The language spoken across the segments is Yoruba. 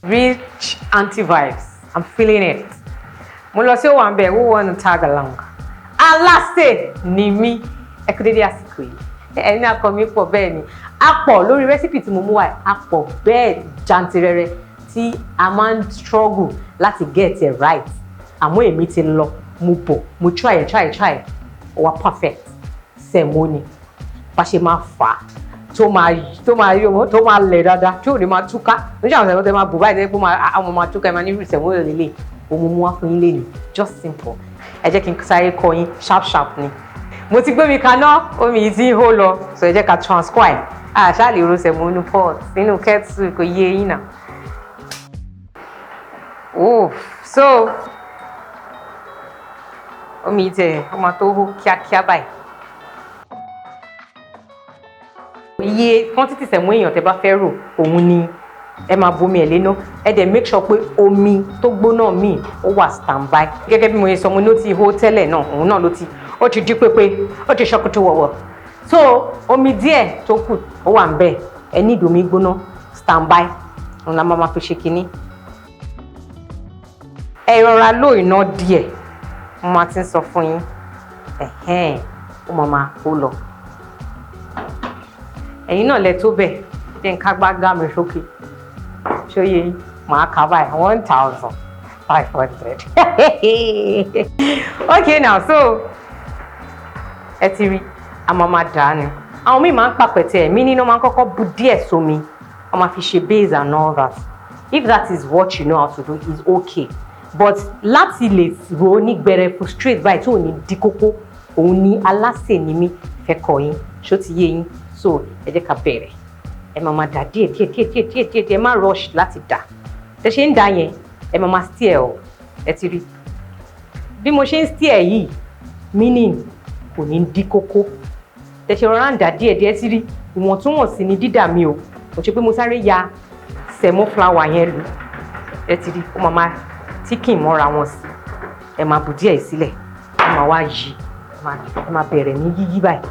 Rich auntie vibes. I'm feeling it. Mo lọ sí Owambe, who want to tag along? Alase, Nimi. Ẹ kú dédé àsìkò yìí. Ẹni akọ mi pọ̀ bẹ́ẹ̀ ni. A pọ̀ lórí recipe tí mo mú wá, a pọ̀ bẹ́ẹ̀ jantirẹrẹ tí a máa ń struggle láti get it right. Àmọ́ èmi ti lọ, mo bọ̀, mo try. Ó wá perfect. Semo ni. Bá ṣe máa fà tó máa lẹ̀ dáadáa, tí ò ní máa túká. Ní ṣàwọn Semo tẹ́ máa bù báyìí pé àwọn máa túká, ẹ máa ní irú Semo lélẹ̀. Òun mú wá fún yín lénìí. Just simple. Ẹ jẹ́ kí n sáré kọ́ yín sharp ni. Mo ti gbé mi kaná, omi yìí ti ń hó lọ, so ẹ jẹ́ ká transquire. Ṣáà lè ro Semo nínú pot, nínú kettle, kò yé yín náà. So omi yìí tẹ̀, ó máa tó hó kíákíá báyìí. Iye quantity Semo èèyàn tẹ́ bá fẹ́ rò, òun ni ẹ máa bomi ẹ̀ léná. Ẹ dẹ̀ make sure pé omi tó gbóná míì ó wà standby. Gẹ́gẹ́ bí mo ṣe sọ, mo ní ó ti hó tẹ́lẹ̀ náà, òun náà ó ti jí pépé, ó ti ṣọkùtù wọ̀wọ̀. So omi díẹ̀ tó kù ó wà ń bẹ̀. Ẹ ní ìdòmí gbóná standby. Òun la máa fi ṣe kinní. Ẹ rọra lò iná díẹ̀. Mo máa ti ń sọ fún yín. Ó máa hó lọ. Ẹ̀yin náà lẹ tó bẹ̀. Jẹ́ n ká gbágá mi sókè. Ṣó yé yín? Màá kà báyìí 1,500. Okay now, so ẹ ti rí, a máa dà ní. Àwọn míì máa ń pàpẹ̀tẹ̀, mí nínú máa ń kọ́kọ́ bu díẹ̀ sómi. Wọ́n máa fi ṣe base and all that. If that is what you know how to do, is okay. But láti lè ro ní gbẹrẹfu straight by tí ò ní dí kókó, òun ni Alase Nimi fẹ́ kọ́ yín. Ṣó ti yé yín? So ẹ jẹ́ ká bẹ̀rẹ̀. Ẹ máa dà díẹ̀. Ẹ má rush láti dà. Tẹ́ ṣe ń dà yẹn, ẹ máa stir o. Ẹ ti rí. Bí mo ṣe ń stir yìí, meaning kò ní dí kókó. Tẹ́ ṣe rọra ń dà díẹ̀ ti rí. Ìwọ̀ntúnwọ̀nsì ni dídà mi o. Kò ṣe pé mo sáré ya Semo flour yẹn lù. Ẹ ti rí, ó máa tíkìn mọ́ra wọn sí. Ẹ máa bù díẹ̀ sílẹ̀. Ẹ máa wá yí. Ẹ máa bẹ̀rẹ̀ ní yíyí báyìí.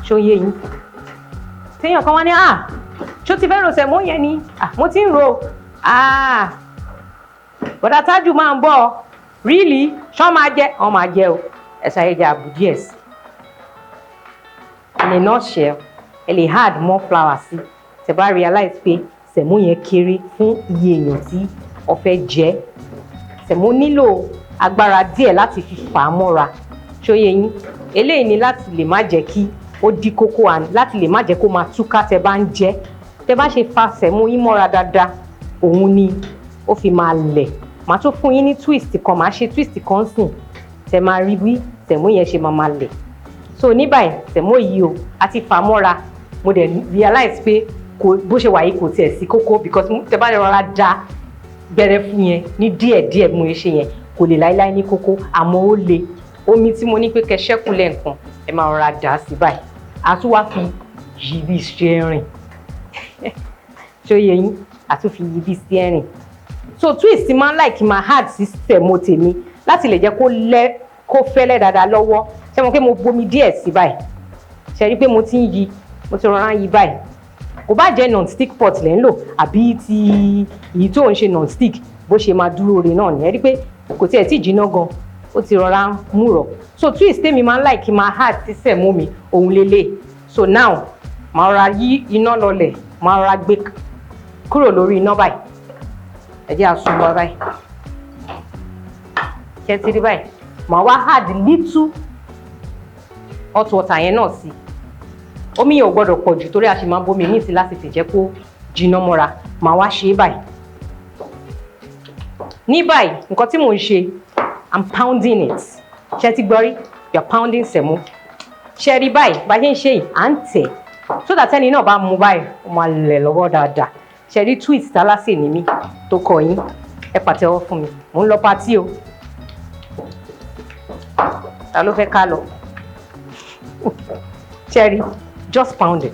Ṣó yé yín? Téèyàn kan wá ní ṣó ti fẹ́ ro Semo yẹn ni? Mo ti ń ro. Bọ̀dá Tájù máa ń bọ̀. Really? Ṣọ́ máa jẹ? Wọ́n máa jẹ o. Ẹ sáré jẹ àbù díẹ̀ sí. In a nutshell, ẹ lè add more flour sí. Tẹ́ bá realize pé Semo yẹn kéré fún iye èèyàn tí ó fẹ́ jẹ. Semo nílò agbára díẹ̀ láti fi fà á mọ́ra. Ṣó yé yín? Eléyìí ni láti lè má jẹ́ kí ó dí kókó àná, láti lè má jẹ́ kó máa túká tẹ́ bá ń jẹ. Tẹ́ bá ṣe fa Semo yín mọ́ra dáadáa, òun ni ó fi máa lẹ̀. Màá tún fún yín ní twist kan, màá ṣe twist kan sìn. Tẹ́ máa rí bí Semo yẹn ṣe máa lẹ̀. So ní báyìí, Semo yìí o, a ti fà á mọ́ra. Mo dẹ̀ realize pé bó ṣe wà yìí kò tiẹ̀ sí kókó because tẹ́ bá rọra da gbẹrẹfu yẹn ní díẹ̀díẹ̀ bí mo ṣe yẹn, kò lè láíláí ní kókó, àmọ́ ó le. Omi tí mo ní pé kẹ́ ṣẹ́kù lẹ́ǹkan, ẹ máa rọra dà á sí báyìí. A tún wá fi yí bí steering. Ṣó yé yín? A tún fi yí bí steering. So twist máa ń like máa hard sí Semo tèmi láti lè jẹ́ kó fẹ́lẹ́ dáadáa lọ́wọ́. Ṣé mo pé mo bomi díẹ̀ sí báyìí? Ṣé rí pé mo ti ń yí, mo ti rọra yí báyìí. Kò bá jẹ́ non-stick pot lẹ́ ń lò àbí ti èyí tó ń ṣe non-stick, bó ṣe máa dúró re náà ni. Ẹ rí pé kò tiẹ̀ tí jiná gan, ó ti rọra múrọ̀. So twist tèmi máa ń like máa hard sí Semo mi, òun lélẹ̀. So now, màá rọra yí iná lọlẹ̀, màá rọra gbé kúrò lórí iná báyìí. Ẹ jẹ́ àsùnwọ̀n báyìí. Ṣé ti rí báyìí? Màá wá add little hot water yẹn náà sí. Omi yẹn ò gbọ́dọ̀ pọ̀ jù torí a ṣì máa bomi ní sí láti fi jẹ́ kó jiná mọ́ra. Màá wá ṣe é báyìí. Ní báyìí, nǹkan tí mò ń ṣe, I'm pounding it. Ṣé ti gbọ́ rí? You're pounding Semo. Ṣé rí báyìí? Bá ṣe ń ṣe yìí, à ń tẹ̀. So that ẹni náà bá mú báyìí, ó máa lẹ̀ lọ́wọ́ dáadáa. Ṣé rí twist Alase Nimi tó kọ yín? Ẹ pàtẹ́wọ́ fún mi. Mò ń lọ patí o. Ta ló fẹ́ ká lọ? Ṣé rí? Just pound it.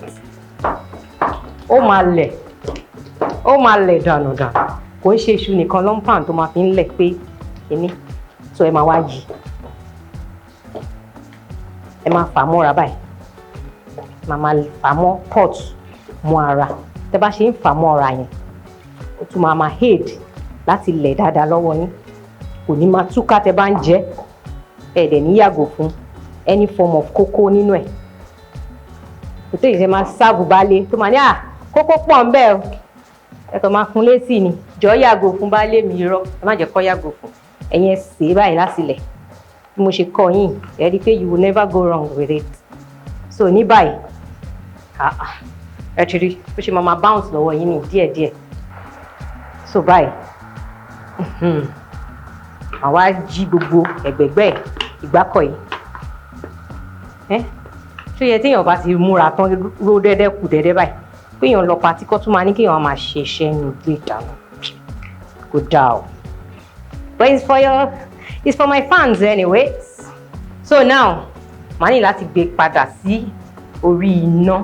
Ó máa lẹ̀ dànù. Kò ń ṣe iṣu nìkan ló ń pound tó máa fi ń lẹ̀ pé kíní. So ẹ máa wá yí. Ẹ máa fà á mọ́ra báyìí. Màá fà á mọ́ pot mọ́ ara. Tẹ́ bá ṣe ń fà á mọ́ ara yẹn, ó tún máa aid láti lẹ̀ dáadáa lọ́wọ́ yín, kò ní máa túká tẹ́ bá ń jẹ, ẹ dẹ̀ ní yàgò fún any form of kókó nínú ẹ̀. kò tó yìí ṣe máa sáàbù baálé tó máa ní kókó pọ̀ ń bẹ́ẹ̀ o, ẹ kàn máa fún lésì ni, jọ yàgò fún baálé mi irọ́, ẹ má jẹ́ kó yàgò fún, ẹ̀yin ẹ sè é báyìí lásìlẹ̀ bí mo ṣe kọ́ yín, ẹ rí i pé you will never go wrong with it. So ní báyìí ẹ ti rí bó ṣe máa bounce lọ́wọ́ yín ní díẹ̀díẹ̀. So báyìí àwa jí gbogbo ẹ̀gbẹ̀gbẹ́ ìgbákọ̀ yìí. Tó yẹ téèyàn bá ti múra tán ró dẹ́dẹ́ kù dẹ́dẹ́ báyìí péèyàn lọ patí kọ́ tún máa ní kéèyàn máa ṣe iṣẹ́ ní ilé ìdáná, kò dáa o. But it's for my fans anyways. So now màá ní láti gbé padà sí orí iná,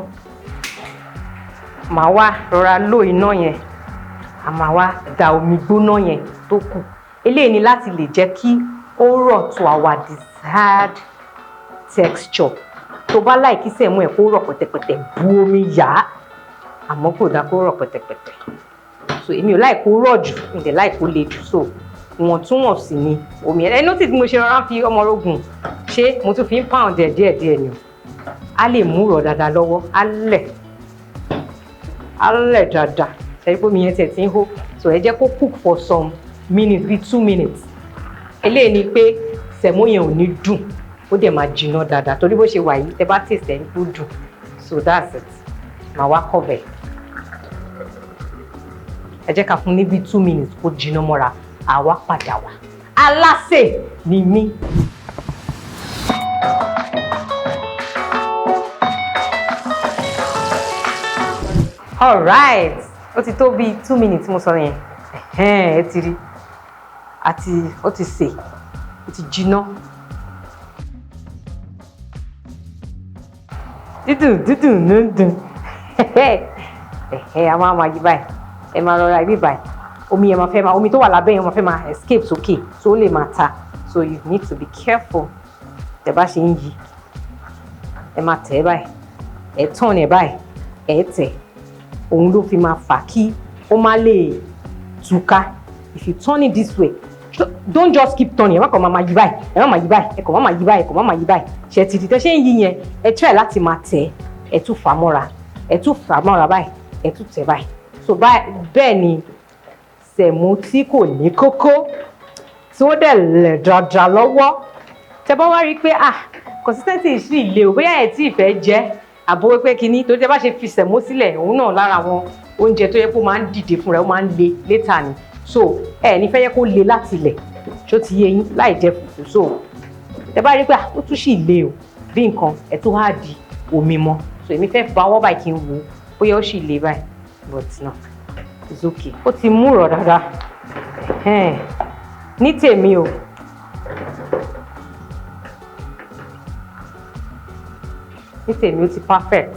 màá wá rọra lò iná yẹn, a máa wá da omi gbóná yẹn tó kù. Eléyìí ni láti lè jẹ́ kí ó rọ̀ to our desired texture. Tó bá láì kí sẹ̀mú ẹ̀ kó rọ̀ pẹ̀tẹ̀pẹ̀tẹ̀, bu omi yá, àmọ́ kò dá kó rọ̀ pẹ̀tẹ̀pẹ̀tẹ̀. So èmi ò láì kó rọ̀ jù, mi dẹ̀ láì kó le jù, so ìwọ̀ntúnwọ̀nsì ni omi ẹ̀. Notice bí mo ṣe rọra fi ọmọ orógùn ṣé mo tún fi ń pound ẹ̀ díẹ̀díẹ̀ ni o. A lè mú rọ̀ dáadáa lọ́wọ́, á lẹ̀ dáadáa. Ṣé pé omi yẹn tẹ̀ tí ń hó, so ẹ jẹ́ kó cook for some minutes, bíi 2 minutes. Eléyìí ni pé sẹ̀mó yẹn ò ní dùn, ó dẹ̀ máa jiná dáadáa torí bó ṣe wà yìí tẹ́ bá taste ẹ̀ ó dùn. So that's it. Màá wá cover. Ẹ jẹ́ ká fún ní bíi 2 minutes kó jiná mọ́ra, àwa padà wá. Alase ni mí. Alright, ó ti tó bíi 2 minutes mo sọ yẹn. Ẹ ti rí, ó ti sè, ó ti jiná. Dídùn. A máa yí báyìí, ẹ máa rọra ibi báyìí. Omi yẹn máa fẹ́ omi tó wà lábẹ́ yẹn máa fẹ́ máa escape sókè, so ó lè máa ta. So you need to be careful. Tẹ́ bá ṣe ń yí, ẹ máa tẹ̀ ẹ́ báyìí, ẹ turn ẹ̀ báyìí, ẹ tẹ̀. Òun ló fi máa fà kí ó má lè túká. If you turn it this way, don't just keep turning. Ẹ má kàn máa yí báyìí, ẹ má máa yí báyìí, ẹ kàn máa yí báyìí, ẹ kàn máa yí báyìí. Ṣé ti di tẹ́ ṣe ń yí yẹn, ẹ try láti máa tẹ̀, ẹ tún fà mọ́ra, báyìí, ẹ tún tẹ̀ báyìí. So bẹ́ẹ̀ ni sẹ̀mó tí kò ní kókó tí ó dẹ̀ lẹ̀ dáadáa lọ́wọ́. Tẹ́ bá wá rí pé consistency sì le o, bóyá ẹ tí ì fẹ́ jẹ àbò pé kinní tó tẹ́ bá ṣe fi sẹ̀mó sílẹ̀, òun náà lára àwọn oúnjẹ tó yẹ kó máa ń dìde fúnra, ó máa ń le later ni. So ẹ ní fẹ́ yẹ kó le láti ilẹ̀, ṣó ti yé yín, láì jẹ fùfú. So tẹ́ bá rí pé ó tún sì le o bí nǹkan, ẹ tó wá di omi mọ́. So èmi fẹ́ fọwọ́ báyìí kí n wò bóyá ó sì le báyìí, but no, it's okay. Ó ti mú rọ̀ dáadáa. Ní tèmi o, ó ti perfect.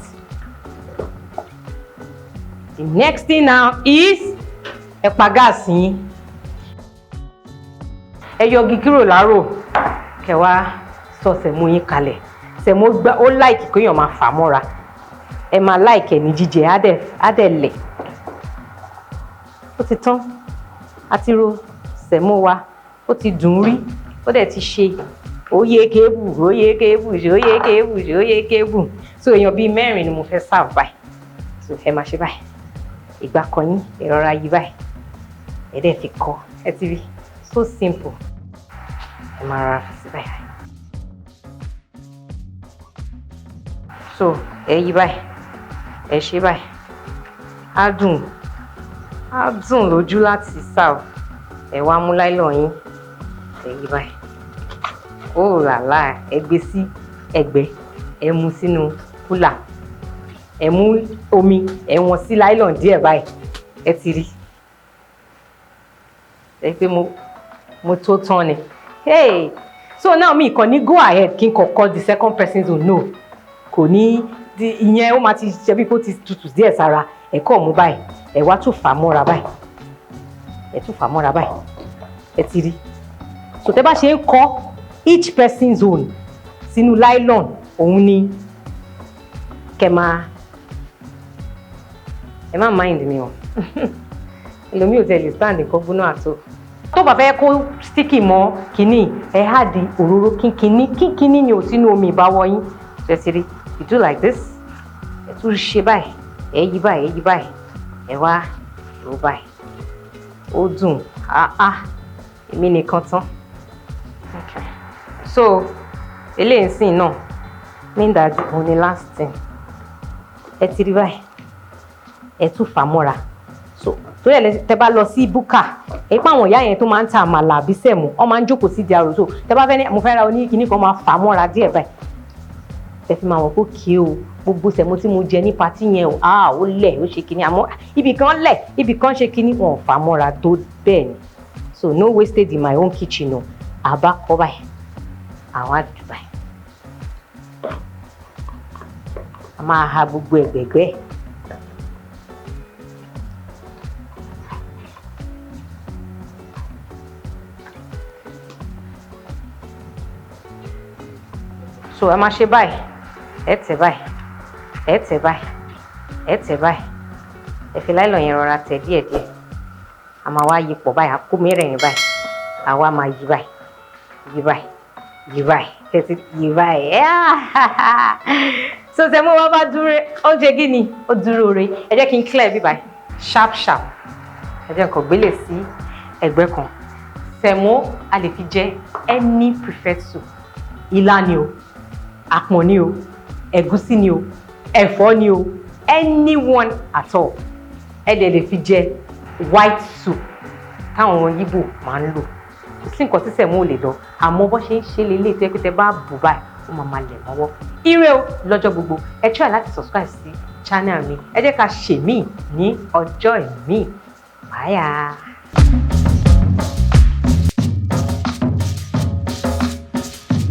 The next thing now is ẹ pa gáàsì yín. Ẹ yọgi kúrò láàrò, kẹ́ wá sọ sẹ̀mó yín kalẹ̀. Sẹ̀mó ó like kéèyàn máa fà mọ́ra. Ẹ máa like ẹ̀ ní jíjẹ, á dẹ̀ lẹ̀. Ó ti tán, a ti ro sẹ̀mó wa, ó ti dùn rí, ó dẹ̀ ti ṣe óyé kébù. So èèyàn bíi 4 ni mo fẹ́ serve báyìí. So ẹ máa ṣe báyìí, ìgbà kan yín ẹ rọra yí báyìí, ẹ dẹ̀ fi kọ́, ẹ ti rí, so simple. Ẹ máa rọra fi sí báyìí. So ẹ yí báyìí, ẹ ṣe báyìí, á dùn lójú láti serve. Ẹ wá mú láìlọ́n yín, ẹ yí báyìí. Ó làlá, ẹ gbé sí ẹ̀gbẹ́, ẹ mú sínú kúlà, ẹ mú omi, ẹ wọ́n sí láìlọ́n díẹ̀ báyìí, ẹ ti rí. Ẹ pé mo tó tán ni. Hey, so now mi kàn ní go ahead kí n kọ́kọ́ the second person to know. Kò ní ìyẹn ó máa ti ṣe bí kó ti tutù díẹ̀ sára, ẹ kọ́ mú báyìí, ẹ wá tún fà mọ́ra báyìí, ẹ ti rí. So tẹ́ bá ṣe ń kọ́ each person's own sínú nylon, òun ni kẹ́ máa, ẹ má mind mi o. ẹlòmíì ò tẹ̀ lè stand nǹkan gbóná àtò. Tó bá fẹ́ kó sticky mọ́ kínní ẹ á di òróró kínkínní ni ò sínú omi ìbáwọ̀ yín. Ṣẹ́tìrì you do like this ẹ tún ṣe báyìí ẹ yí báyìí ẹ wá rò báyìí ó dùn èmi nìkan tán. Okay. So eléyìí sìn náà mean that òun ni last thing ẹ ti rí báyìí ẹ tún fà mọ́ra. So tó yẹ tẹ bá lọ sí búkà èyí pé àwọn ìyá yẹn tó máa ń ta àmàlà àbí sẹ̀mú wọ́n máa ń jókòó sí di àrò. So tẹ bá fẹ́ ní mo fẹ́ ra oníkíní kan máa fà mọ́ra díẹ̀ báyìí ẹ fi máa wọ̀ kó kí o gbogbo sẹ̀mú tí mo jẹ ní patí yẹn o ó lẹ̀ ó ṣe kíní àmọ́ ibì kan lẹ̀ ibì kan ṣe kíní wọn ò fà mọ́ra tó bẹ́ẹ̀ ni. So no wastage in my own kitchen o àbá kọ́ báyìí àwọn àdùn báyìí a máa ha gbogbo ẹ̀gbẹ̀gbẹ́. So ẹ máa ṣe báyìí ẹ tẹ̀ báyìí ẹ tẹ̀ báyìí ẹ tẹ̀ báyìí ẹ fi láìlọ yẹn rọra tẹ̀ díẹ̀díẹ̀ a máa wá yí pọ̀ báyìí a kó mẹ́rẹ̀ẹ̀rin báyìí àwa máa yí báyìí yí báyìí yí báyìí tẹ̀sí yí báyìí so sẹ́mu wá bá dúró ó ṣe kí ni ó dúró re ẹ jẹ́ kí n clear bí báyìí sharp ẹ jẹ́ nǹkan gbélé sí ẹgbẹ́ kan. Sẹ́mu a lè fi jẹ any preferred soup ilá ni o àpọ̀n ni o ẹ̀gúsí ni o ẹ̀fọ́ ni o anyone at all ẹ dẹ̀ lè fi jẹ white soup táwọn Yíbò máa ń lò kò sí nǹkan tí sẹ̀mú ò lè lọ àmọ́ bó ṣe ń ṣe lélẹ̀ tó yẹ kó tẹ bá bù báyìí ó máa lẹ̀ mọ́wọ́. Ire o lọ́jọ́ gbogbo ẹ try láti subscribe sí channel mi ẹ jẹ́ ká ṣèmí ní ọjọ́ ìmí báyà.